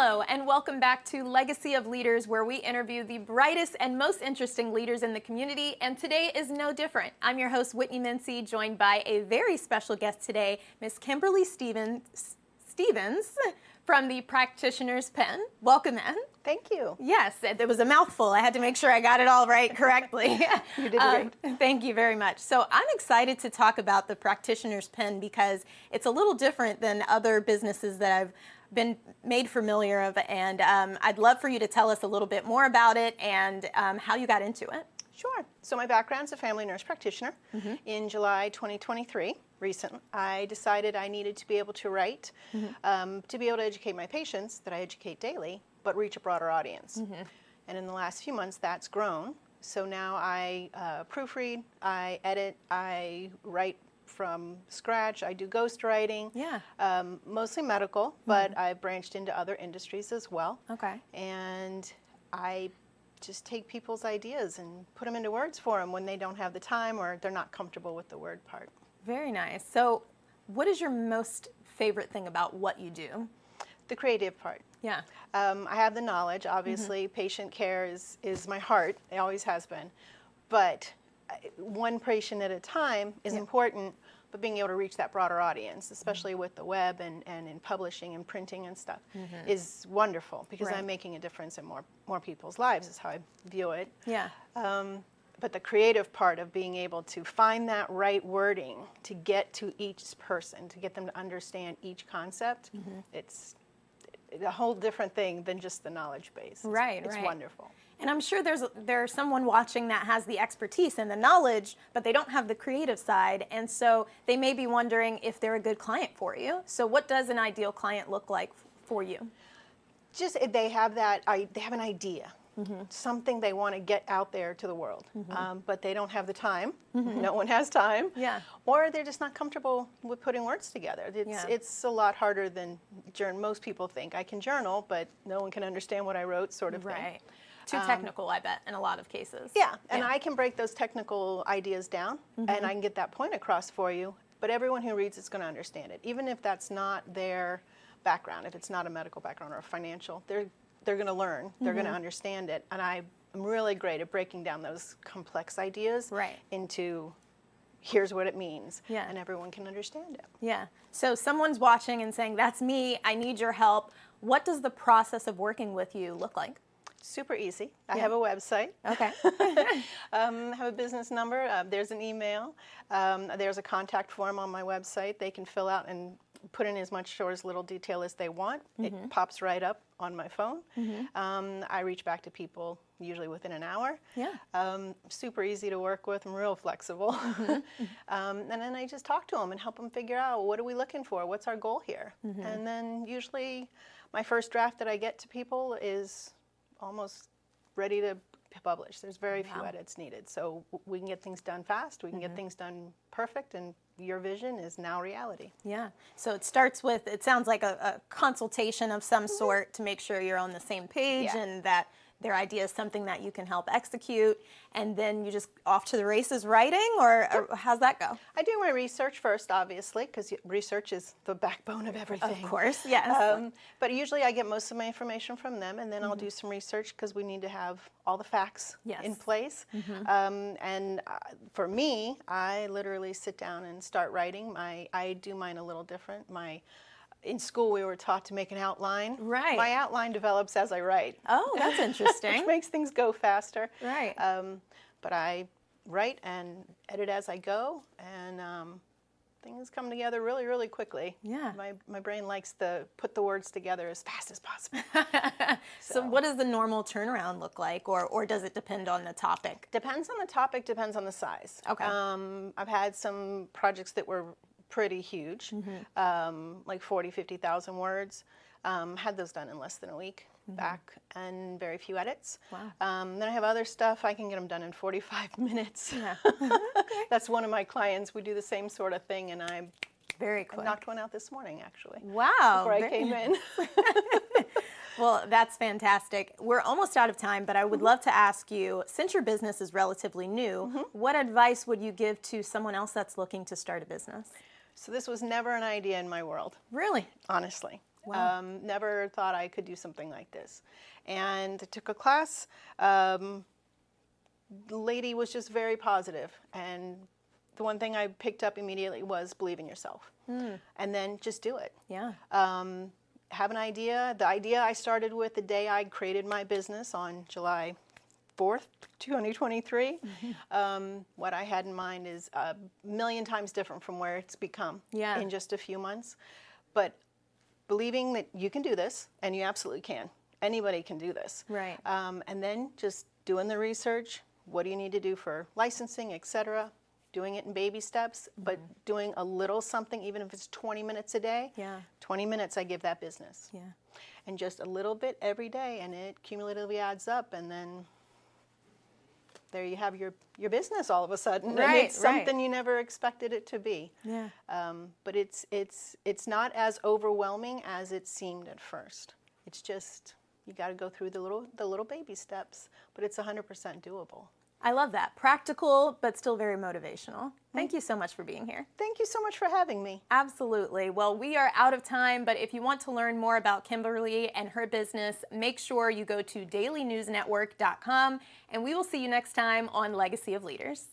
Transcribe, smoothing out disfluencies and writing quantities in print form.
Hello, and welcome back to Legacy of Leaders, where we interview the brightest and most interesting leaders in the community, and today is no different. I'm your host, Whitney Mincey, joined by a very special guest today, Miss Kimberly Stevens from the Practitioner's Pen. Welcome in. Thank you. Yes, it was a mouthful. I had to make sure I got it all right correctly. You did great. Thank you very much. So I'm excited to talk about the Practitioner's Pen because it's a little different than other businesses that I've been made familiar of, and I'd love for you to tell us a little bit more about it and how you got into it. Sure. So my background's a family nurse practitioner. In July 2023, I decided I needed to be able to write, to be able to educate my patients that I educate daily, but reach a broader audience. And in the last few months, that's grown. So now I proofread, I edit, I write from scratch. I do ghostwriting, mostly medical, but I've branched into other industries as well. Okay. And I just take people's ideas and put them into words for them when they don't have the time or they're not comfortable with the word part. Very nice. So what is your most favorite thing about what you do? The creative part. Yeah. I have the knowledge, obviously. Patient care is my heart. It always has been. But one patient at a time is important, but being able to reach that broader audience, especially with the web and in publishing and printing and stuff, is wonderful because I'm making a difference in more people's lives is how I view it. Yeah. But the creative part of being able to find that right wording to get to each person, to get them to understand each concept, it's a whole different thing than just the knowledge base. It's wonderful. And I'm sure there's someone watching that has the expertise and the knowledge, but they don't have the creative side, and so they may be wondering if they're a good client for you. So what does an ideal client look like for you? Just they have an idea, something they want to get out there to the world, but they don't have the time. No one has time. Yeah. Or they're just not comfortable with putting words together. It's a lot harder than most people think. I can journal, but no one can understand what I wrote, sort of thing. Too technical, I bet, in a lot of cases. Yeah, and I can break those technical ideas down, and I can get that point across for you, but everyone who reads it's going to understand it, even if that's not their background, if it's not a medical background or a financial, they're going to learn, they're going to understand it, and I'm really great at breaking down those complex ideas into here's what it means, and everyone can understand it. Yeah, so someone's watching and saying, that's me, I need your help. What does the process of working with you look like? Super easy. I have a website. Okay. I have a business number. There's an email. There's a contact form on my website. They can fill out and put in as much or as little detail as they want. It pops right up on my phone. I reach back to people usually within an hour. Super easy to work with. I'm real flexible. And then I just talk to them and help them figure out, what are we looking for? What's our goal here? And then usually my first draft that I get to people is almost ready to publish. There's very few edits needed. So we can get things done fast, we can get things done perfect, and your vision is now reality. Yeah, so it starts with, it sounds like a consultation of some sort to make sure you're on the same page and that their idea is something that you can help execute, and then you just off to the races writing, or how's that go? I do my research first, obviously, because research is the backbone of everything. Of course, yes. But usually I get most of my information from them, and then I'll do some research because we need to have all the facts in place. And for me, I literally sit down and start writing. I do mine a little different. In school, we were taught to make an outline. Right. My outline develops as I write. Oh, that's interesting. Which makes things go faster. Right. But I write and edit as I go, and things come together really, really quickly. Yeah. My brain likes to put the words together as fast as possible. So what does the normal turnaround look like, or does it depend on the topic? Depends on the topic, depends on the size. Okay. I've had some projects that were pretty huge, like 40, 50,000 words. Had those done in less than a week back, and very few edits. Wow. Then I have other stuff, I can get them done in 45 minutes. Yeah. That's one of my clients. We do the same sort of thing, and I knocked one out this morning, actually. Wow. Before I came in. Well, that's fantastic. We're almost out of time, but I would love to ask you, since your business is relatively new, what advice would you give to someone else that's looking to start a business? So this was never an idea in my world. Really? Honestly. Wow. Never thought I could do something like this. And I took a class. The lady was just very positive, and the one thing I picked up immediately was believe in yourself, and then just do it. Yeah. Have an idea. The idea I started with the day I created my business on July 4th, 2023. What I had in mind is a million times different from where it's become in just a few months. But believing that you can do this, and you absolutely can. Anybody can do this. Right. And then just doing the research. What do you need to do for licensing, etc. Doing it in baby steps, but doing a little something, even if it's 20 minutes a day. Yeah. 20 minutes I give that business. Yeah. And just a little bit every day, and it cumulatively adds up, and then there you have your business all of a sudden. Right, and it's something right. you never expected it to be. Yeah. But it's not as overwhelming as it seemed at first. It's just you got to go through the little baby steps, but it's 100% doable. I love that. Practical, but still very motivational. Thank you so much for being here. Thank you so much for having me. Absolutely. Well, we are out of time, but if you want to learn more about Kimberly and her business, make sure you go to dailynewsnetwork.com, and we will see you next time on Legacy of Leaders.